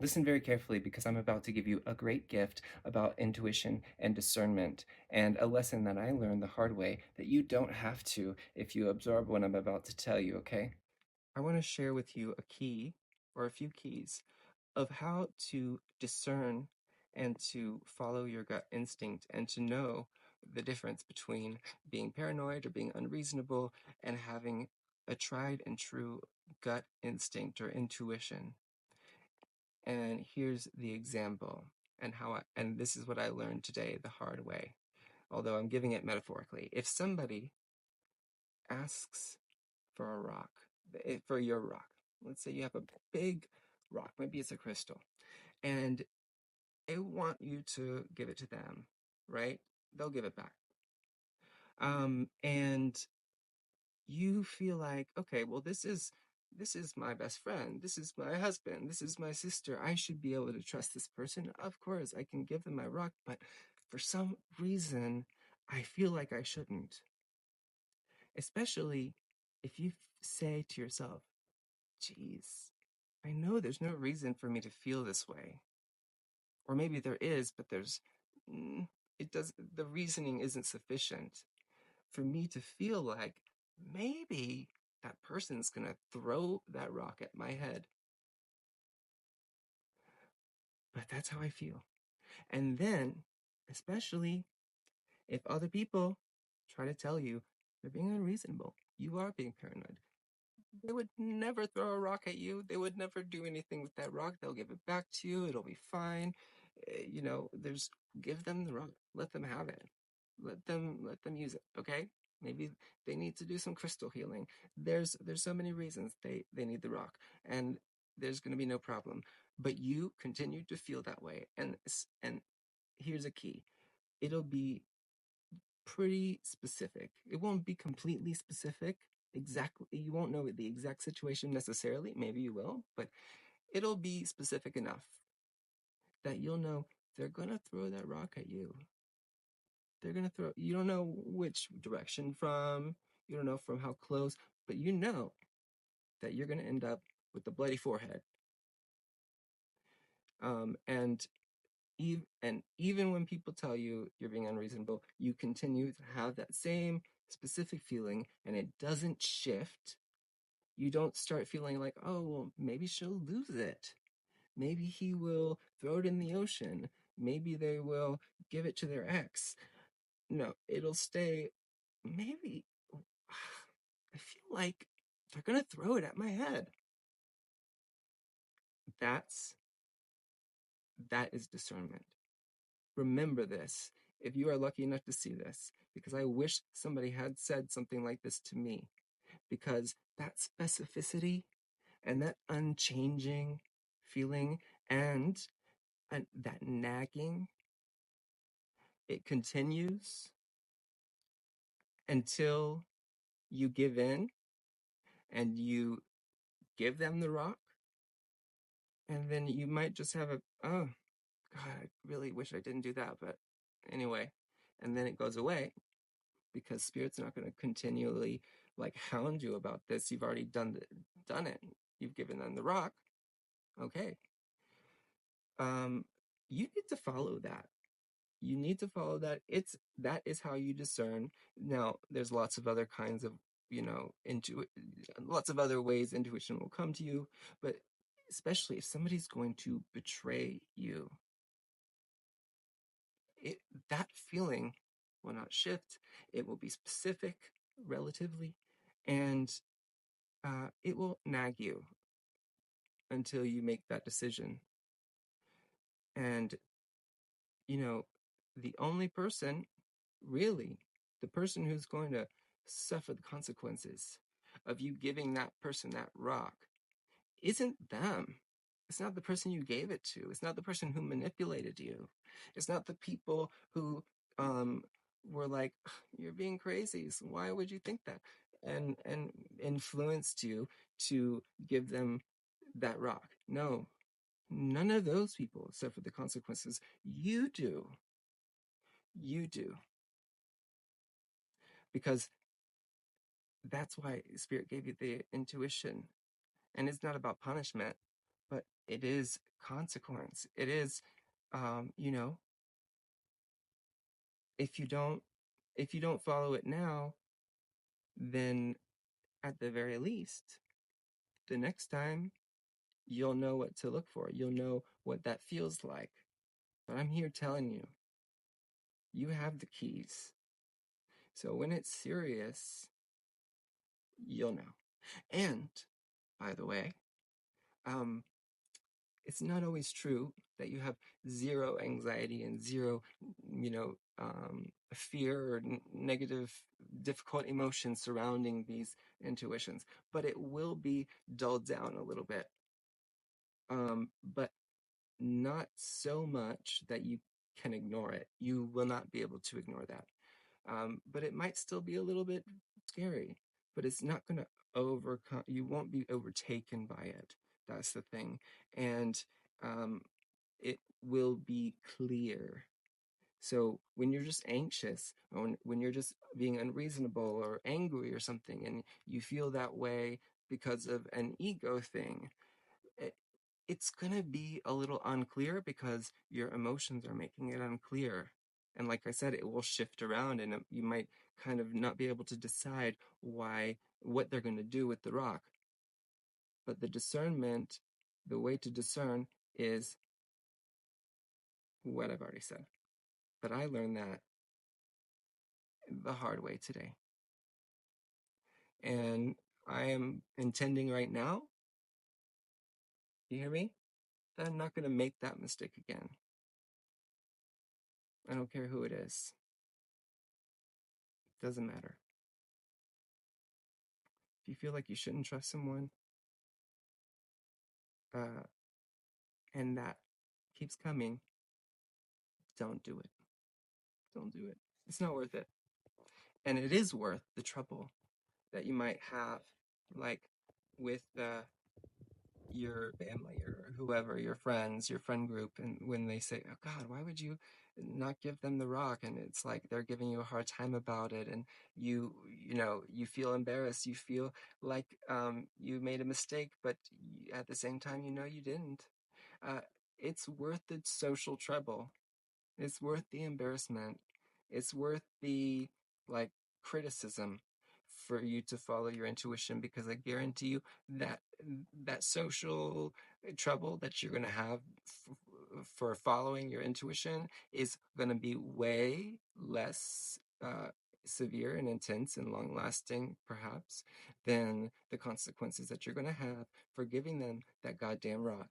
Listen very carefully because I'm about to give you a great gift about intuition and discernment, and a lesson that I learned the hard way that you don't have to if you absorb what I'm about to tell you, okay? I want to share with you a key or a few keys of how to discern and to follow your gut instinct and to know the difference between being paranoid or being unreasonable and having a tried and true gut instinct or intuition. And here's the example and this is what I learned today the hard way, although I'm giving it metaphorically. If somebody asks for a rock, for your rock, let's say you have a big rock, maybe it's a crystal, and they want you to give it to them, right? They'll give it back. And you feel like, okay, well, this is my best friend, this is my husband, this is my sister. I should be able to trust this person. Of course, I can give them my rock, but for some reason, I feel like I shouldn't. Especially if you say to yourself, geez, I know there's no reason for me to feel this way. Or maybe there is, but the reasoning isn't sufficient for me to feel like maybe that person's going to throw that rock at my head. But that's how I feel. And then, especially if other people try to tell you you're being unreasonable, you are being paranoid, they would never throw a rock at you. They would never do anything with that rock. They'll give it back to you. It'll be fine. Give them the rock. Let them have it. Let them use it. Okay. Maybe they need to do some crystal healing. There's so many reasons they need the rock, and there's going to be no problem. But you continue to feel that way, and here's a key. It'll be pretty specific. It won't be completely specific. Exactly, you won't know the exact situation necessarily. Maybe you will, but it'll be specific enough that you'll know they're gonna throw that rock at you. They're gonna throw. You don't know which direction from. You don't know from how close, but you know that you're gonna end up with a bloody forehead. And even when people tell you you're being unreasonable, you continue to have that same specific feeling, and it doesn't shift. You don't start feeling like, oh, well, maybe she'll lose it. Maybe he will throw it in the ocean. Maybe they will give it to their ex. No, it'll stay. Maybe I feel like they're going to throw it at my head. That is discernment. Remember this if you are lucky enough to see this, because I wish somebody had said something like this to me, because that specificity and that unchanging feeling and that nagging, it continues until you give in and you give them the rock. And then you might just have oh, God, I really wish I didn't do that. But anyway, and then it goes away because Spirit's not going to continually like hound you about this. You've already done it. You've given them the rock. Okay. You need to follow that. You need to follow that. That is how you discern. Now, there's lots of other kinds of, lots of other ways intuition will come to you, but especially if somebody's going to betray you, that feeling will not shift. It will be specific relatively, and it will nag you until you make that decision. And, the only person, really, the person who's going to suffer the consequences of you giving that person that rock isn't them. It's not the person you gave it to. It's not the person who manipulated you. It's not the people who were like, you're being crazy. So why would you think that? And influenced you to give them that rock. No, none of those people suffer the consequences. You do. You do. Because that's why Spirit gave you the intuition. And it's not about punishment, but it is consequence. It is, you know, if you don't if you don't follow it now, then at the very least, the next time you'll know what to look for. You'll know what that feels like. But I'm here telling you, you have the keys. So when it's serious, you'll know. And by the way, um, it's not always true that you have zero anxiety and zero, fear or negative, difficult emotions surrounding these intuitions, but it will be dulled down a little bit. But not so much that you can ignore it. You will not be able to ignore that. But it might still be a little bit scary, but it's not going to overcome, you won't be overtaken by it. That's the thing. And um, it will be clear. So when you're just anxious, or when you're just being unreasonable or angry or something, and you feel that way because of an ego thing, it's going to be a little unclear because your emotions are making it unclear. And like I said, it will shift around and you might kind of not be able to decide what they're going to do with the rock. But the discernment, the way to discern is what I've already said. But I learned that the hard way today. And I am intending right now, you hear me? That I'm not going to make that mistake again. I don't care who it is. It doesn't matter. If you feel like you shouldn't trust someone, uh, and that keeps coming, don't do it. Don't do it. It's not worth it. And it is worth the trouble that you might have, like with your family or whoever, your friends, your friend group, and when they say, "Oh God, why would you not give them the rock?" And it's like they're giving you a hard time about it, and you feel embarrassed. You feel like you made a mistake, but at the same time, you know you didn't. Uh, it's worth the social trouble. It's worth the embarrassment. It's worth the like criticism for you to follow your intuition, because I guarantee you that that social trouble that you're going to have for following your intuition is going to be way less severe and intense and long lasting, perhaps, than the consequences that you're going to have for giving them that goddamn rock.